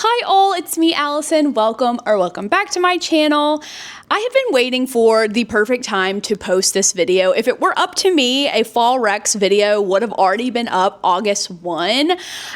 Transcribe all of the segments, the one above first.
Hi all, it's me Allison. Welcome back to my channel. I have been waiting for the perfect time to post this video. If it were up to me, a fall Rex video would have already been up August 1.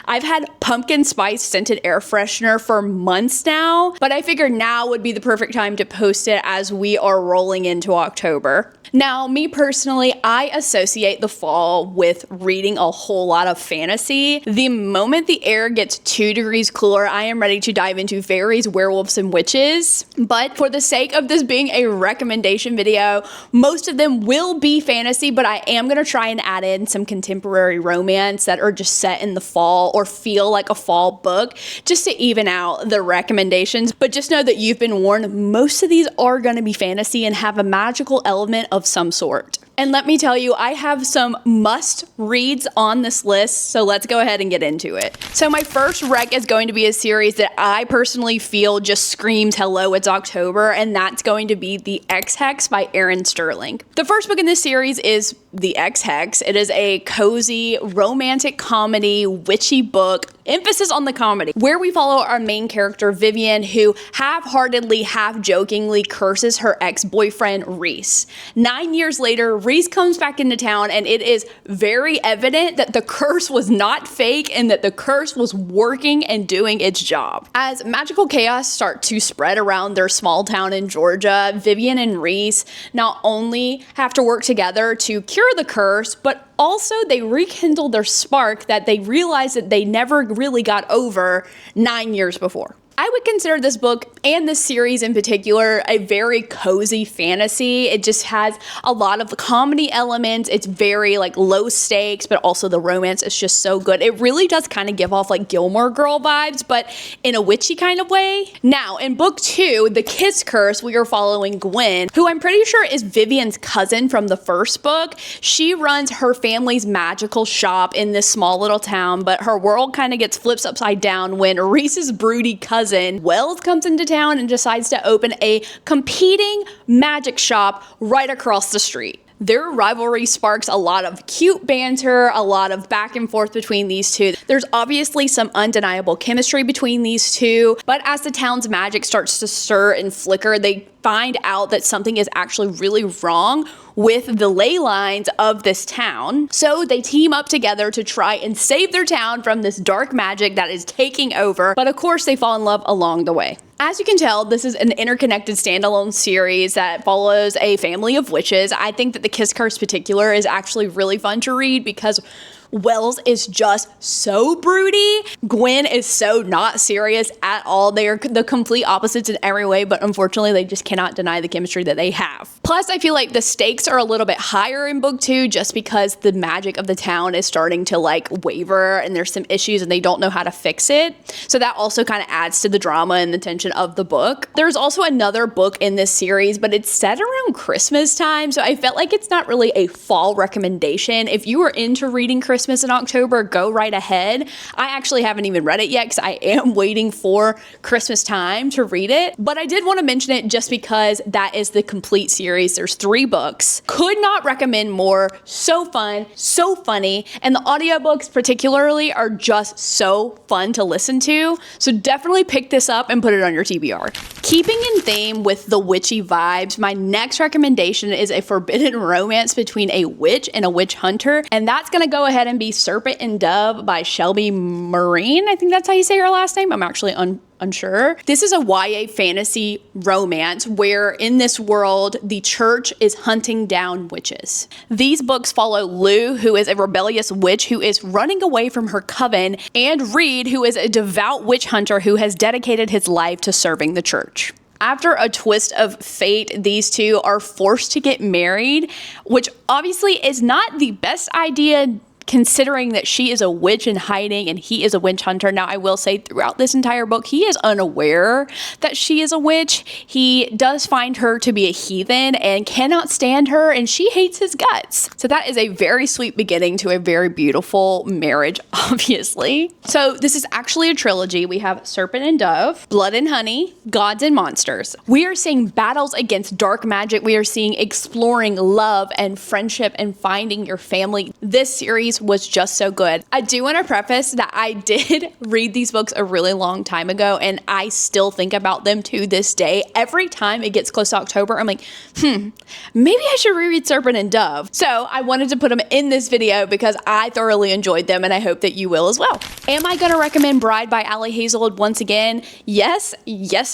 I've had pumpkin spice scented air freshener for months now, but I figured now would be the perfect time to post it as we are rolling into October. Now, me personally, I associate the fall with reading a whole lot of fantasy. The moment the air gets 2 degrees cooler, I am ready to dive into fairies, werewolves, and witches. But for the sake of this being a recommendation video, most of them will be fantasy, but I am going to try and add in some contemporary romance that are just set in the fall or feel like a fall book, just to even out the recommendations. But just know that you've been warned, most of these are going to be fantasy and have a magical element of some sort. And let me tell you, I have some must reads on this list, so let's go ahead and get into it. So my first rec is going to be a series that I personally feel just screams, hello, it's October, and that's going to be The Ex-Hex by Erin Sterling. The first book in this series is The Ex-Hex. It is a cozy, romantic comedy, witchy book, emphasis on the comedy, where we follow our main character, Vivian, who half-heartedly, half-jokingly curses her ex-boyfriend, Reese. 9 years later, Reese comes back into town, and it is very evident that the curse was not fake and that the curse was working and doing its job. As magical chaos start to spread around their small town in Georgia, Vivian and Reese not only have to work together to cure the curse, but also they rekindle their spark that they realize that they never really got over 9 years before. I would consider this book and this series in particular a very cozy fantasy. It just has a lot of the comedy elements. It's very like low stakes, but also the romance is just so good. It really does kind of give off like Gilmore Girl vibes, but in a witchy kind of way. Now, in book 2, The Kiss Curse, we are following Gwen, who I'm pretty sure is Vivian's cousin from the first book. She runs her family's magical shop in this small little town, but her world kind of gets flipped upside down when Reese's broody cousin Wells comes into town and decides to open a competing magic shop right across the street. Their rivalry sparks a lot of cute banter, a lot of back and forth between these two. There's obviously some undeniable chemistry between these two, but as the town's magic starts to stir and flicker, they find out that something is actually really wrong with the ley lines of this town. So they team up together to try and save their town from this dark magic that is taking over, but of course they fall in love along the way. As you can tell, this is an interconnected standalone series that follows a family of witches. I think that The Kiss Curse in particular is actually really fun to read because Wells is just so broody. Gwen is so not serious at all. They are the complete opposites in every way, but unfortunately they just cannot deny the chemistry that they have. Plus, I feel like the stakes are a little bit higher in book 2 just because the magic of the town is starting to like waver and there's some issues and they don't know how to fix it. So that also kind of adds to the drama and the tension of the book. There's also another book in this series, but it's set around Christmas time, so I felt like it's not really a fall recommendation. If you are into reading Christmas in October, go right ahead. I actually haven't even read it yet because I am waiting for Christmas time to read it, but I did want to mention it just because that is the complete series. There's 3 books. Could not recommend more. So fun, so funny, and the audiobooks particularly are just so fun to listen to, so definitely pick this up and put it on your TBR. Keeping in theme with the witchy vibes, my next recommendation is a forbidden romance between a witch and a witch hunter, and that's going to go ahead and be Serpent and Dove by Shelby Marine. I think that's how you say her last name. I'm actually unsure. This is a YA fantasy romance where in this world, the church is hunting down witches. These books follow Lou, who is a rebellious witch who is running away from her coven, and Reed, who is a devout witch hunter who has dedicated his life to serving the church. After a twist of fate, these two are forced to get married, which obviously is not the best idea considering that she is a witch in hiding and he is a witch hunter. Now, I will say throughout this entire book, he is unaware that she is a witch. He does find her to be a heathen and cannot stand her, and she hates his guts. So that is a very sweet beginning to a very beautiful marriage, obviously. So this is actually a trilogy. We have Serpent and Dove, Blood and Honey, Gods and Monsters. We are seeing battles against dark magic. We are seeing exploring love and friendship and finding your family. This series series was just so good. I do want to preface that I did read these books a really long time ago, and I still think about them to this day. Every time it gets close to October, I'm like, maybe I should reread Serpent and Dove. So I wanted to put them in this video because I thoroughly enjoyed them, and I hope that you will as well. Am I going to recommend Bride by Ali Hazelwood once again? Yes,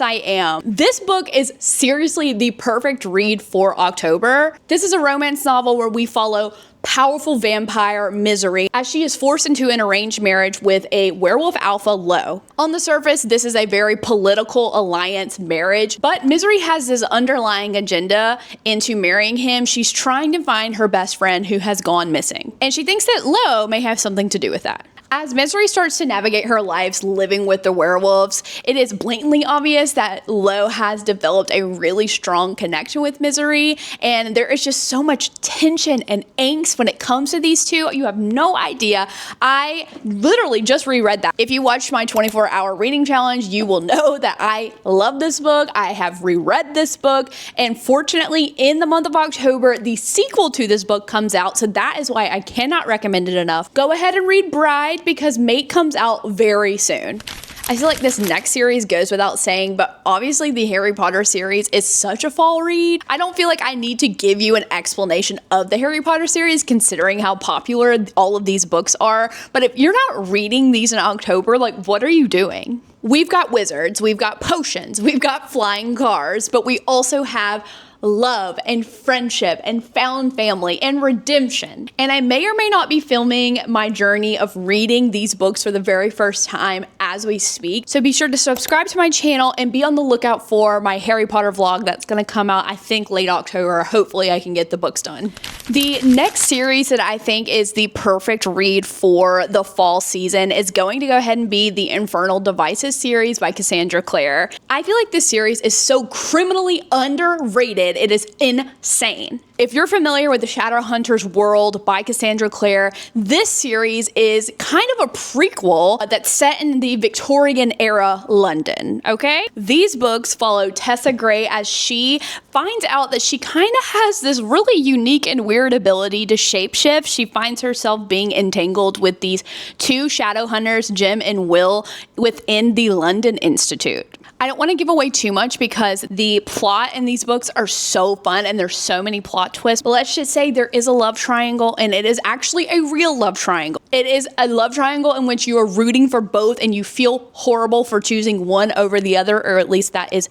I am. This book is seriously the perfect read for October. This is a romance novel where we follow powerful vampire Misery as she is forced into an arranged marriage with a werewolf alpha, Lo. On the surface, this is a very political alliance marriage, but Misery has this underlying agenda into marrying him. She's trying to find her best friend who has gone missing, and she thinks that Lo may have something to do with that. As Misery starts to navigate her life living with the werewolves, it is blatantly obvious that Lo has developed a really strong connection with Misery, and there is just so much tension and angst when it comes to these two. You have no idea. I literally just reread that. If you watched my 24-hour reading challenge, you will know that I love this book. I have reread this book, and fortunately, in the month of October, the sequel to this book comes out, so that is why I cannot recommend it enough. Go ahead and read Bride, because Mate comes out very soon. I feel like this next series goes without saying, but obviously the Harry Potter series is such a fall read. I don't feel like I need to give you an explanation of the Harry Potter series considering how popular all of these books are. But if you're not reading these in October, like, what are you doing? We've got wizards, we've got potions, we've got flying cars, but we also have love and friendship and found family and redemption. And I may or may not be filming my journey of reading these books for the very first time as we speak. So be sure to subscribe to my channel and be on the lookout for my Harry Potter vlog that's going to come out, I think, late October. Hopefully I can get the books done. The next series that I think is the perfect read for the fall season is going to go ahead and be the Infernal Devices series by Cassandra Clare. I feel like this series is so criminally underrated. It is insane. If you're familiar with the Shadowhunters world by Cassandra Clare, this series is kind of a prequel that's set in the Victorian era London, okay? These books follow Tessa Gray as she finds out that she kind of has this really unique and weird ability to shapeshift. She finds herself being entangled with these two Shadowhunters, Jim and Will, within the London Institute. I don't want to give away too much because the plot in these books are so fun and there's so many plot twists, but let's just say there is a love triangle, and it is actually a real love triangle. It is a love triangle in which you are rooting for both and you feel horrible for choosing one over the other, or at least that is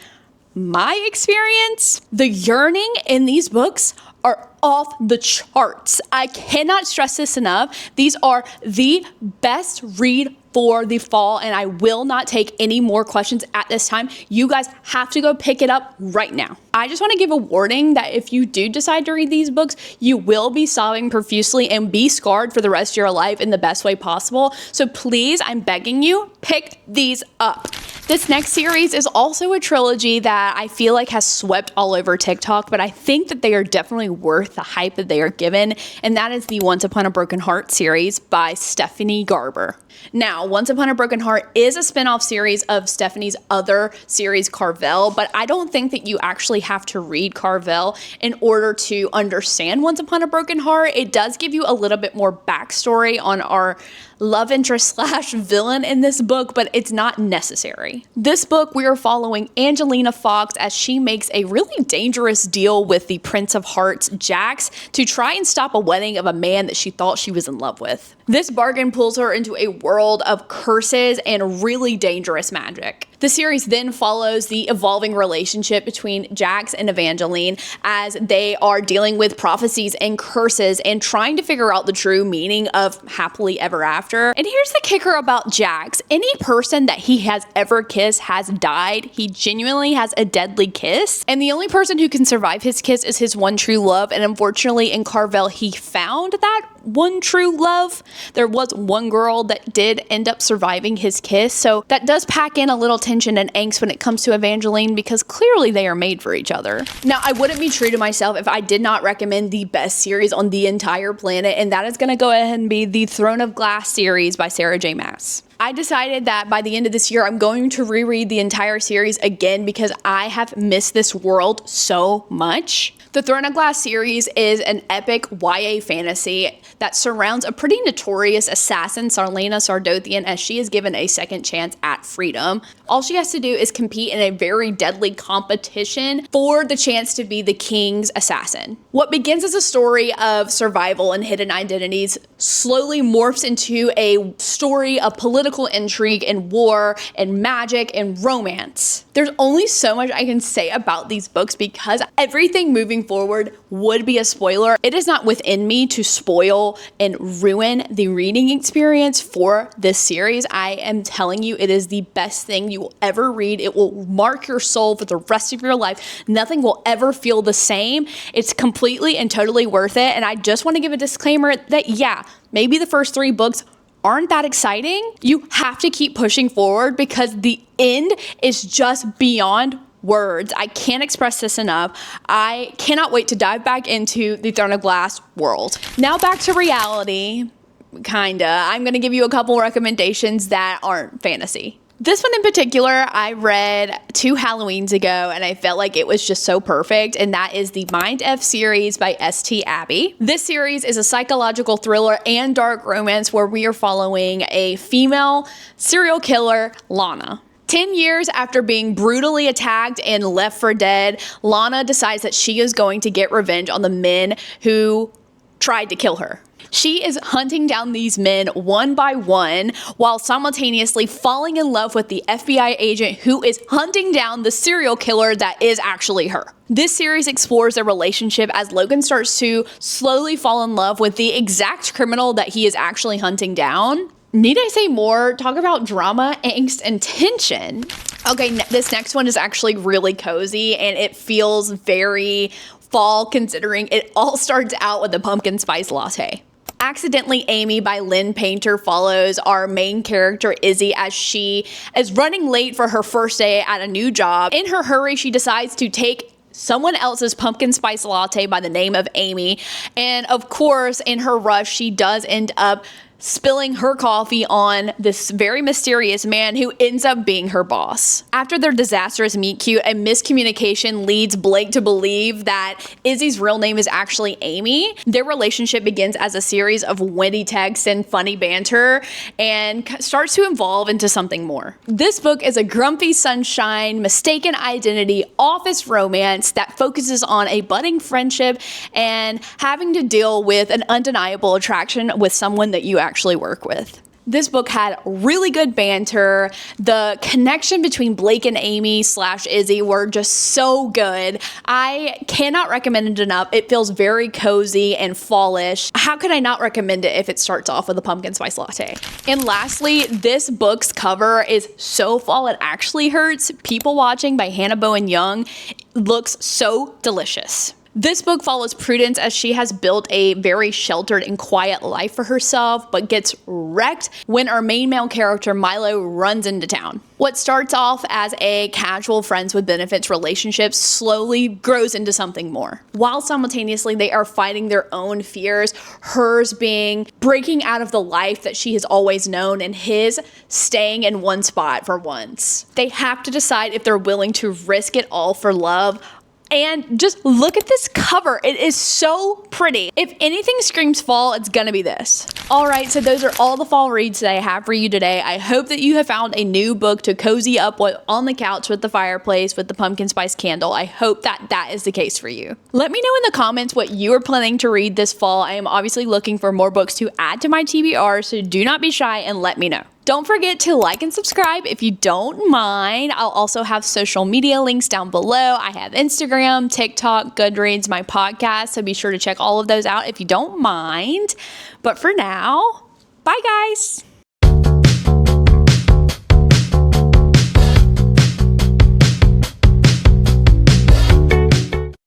my experience. The yearning in these books are off the charts. I cannot stress this enough. These are the best read for the fall, and I will not take any more questions at this time. You guys have to go pick it up right now. I just want to give a warning that if you do decide to read these books, you will be sobbing profusely and be scarred for the rest of your life in the best way possible. So please, I'm begging you, pick these up. This next series is also a trilogy that I feel like has swept all over TikTok, but I think that they are definitely worth the hype that they are given, and that is the Once Upon a Broken Heart series by Stephanie Garber. Now, Once Upon a Broken Heart is a spin-off series of Stephanie's other series, Carvel, but I don't think that you actually have to read Carvel in order to understand Once Upon a Broken Heart. It does give you a little bit more backstory on our love interest / villain in this book, but it's not necessary. This book, we are following Angelina Fox as she makes a really dangerous deal with the Prince of Hearts, Jax, to try and stop a wedding of a man that she thought she was in love with. This bargain pulls her into a world of curses and really dangerous magic. The series then follows the evolving relationship between Jax and Evangeline as they are dealing with prophecies and curses and trying to figure out the true meaning of happily ever after. And here's the kicker about Jax. Any person that he has ever kissed has died. He genuinely has a deadly kiss, and the only person who can survive his kiss is his one true love. And unfortunately in Carvel, he found that one true love. There was one girl that did end up surviving his kiss, so that does pack in a little tension and angst when it comes to Evangeline, because clearly they are made for each other. Now, I wouldn't be true to myself if I did not recommend the best series on the entire planet, and that is going to go ahead and be the Throne of Glass series by Sarah J. Maas. I decided that by the end of this year, I'm going to reread the entire series again because I have missed this world so much. The Throne of Glass series is an epic YA fantasy that surrounds a pretty notorious assassin, Sarlena Sardothian, as she is given a second chance at freedom. All she has to do is compete in a very deadly competition for the chance to be the king's assassin. What begins as a story of survival and hidden identities slowly morphs into a story of political intrigue and war and magic and romance. There's only so much I can say about these books because everything moving forward would be a spoiler. It is not within me to spoil and ruin the reading experience for this series. I am telling you, it is the best thing you will ever read. It will mark your soul for the rest of your life. Nothing will ever feel the same. It's completely and totally worth it. And I just want to give a disclaimer that, yeah, maybe the first 3 books aren't that exciting. You have to keep pushing forward because the end is just beyond words. I can't express this enough. I cannot wait to dive back into the Throne of Glass world. Now back to reality, kinda. I'm gonna give you a couple recommendations that aren't fantasy. This one in particular, I read 2 Halloweens ago and I felt like it was just so perfect, and that is the Mind F series by St. Abbey. This series is a psychological thriller and dark romance where we are following a female serial killer, Lana. 10 years after being brutally attacked and left for dead, Lana decides that she is going to get revenge on the men who tried to kill her. She is hunting down these men one by one while simultaneously falling in love with the FBI agent who is hunting down the serial killer that is actually her. This series explores their relationship as Logan starts to slowly fall in love with the exact criminal that he is actually hunting down. Need I say more? Talk about drama, angst, and tension. Okay, this next one is actually really cozy and it feels very fall considering it all starts out with a pumpkin spice latte. Accidentally Amy by Lynn Painter follows our main character Izzy as she is running late for her first day at a new job. In her hurry, she decides to take someone else's pumpkin spice latte by the name of Amy. And of course, in her rush, she does end up spilling her coffee on this very mysterious man who ends up being her boss. After their disastrous meet cute, a miscommunication leads Blake to believe that Izzy's real name is actually Amy. Their relationship begins as a series of witty texts and funny banter and starts to evolve into something more. This book is a grumpy sunshine, mistaken identity, office romance that focuses on a budding friendship and having to deal with an undeniable attraction with someone that you actually work with. This book had really good banter. The connection between Blake and Amy / Izzy were just so good. I cannot recommend it enough. It feels very cozy and fallish. How could I not recommend it if it starts off with a pumpkin spice latte? And lastly, this book's cover is so fall it actually hurts. People Watching by Hannah Bowen Young looks so delicious. This book follows Prudence as she has built a very sheltered and quiet life for herself, but gets wrecked when our main male character, Milo, runs into town. What starts off as a casual friends with benefits relationship slowly grows into something more. While simultaneously they are fighting their own fears, hers being breaking out of the life that she has always known and his staying in one spot for once. They have to decide if they're willing to risk it all for love. And just look at this cover. It is so pretty. If anything screams fall, it's gonna be this. All right, so those are all the fall reads that I have for you today. I hope that you have found a new book to cozy up with on the couch with the fireplace with the pumpkin spice candle. I hope that that is the case for you. Let me know in the comments what you are planning to read this fall. I am obviously looking for more books to add to my TBR, so do not be shy and let me know. Don't forget to like and subscribe if you don't mind. I'll also have social media links down below. I have Instagram, TikTok, Goodreads, my podcast, so be sure to check all of those out if you don't mind. But for now, bye guys.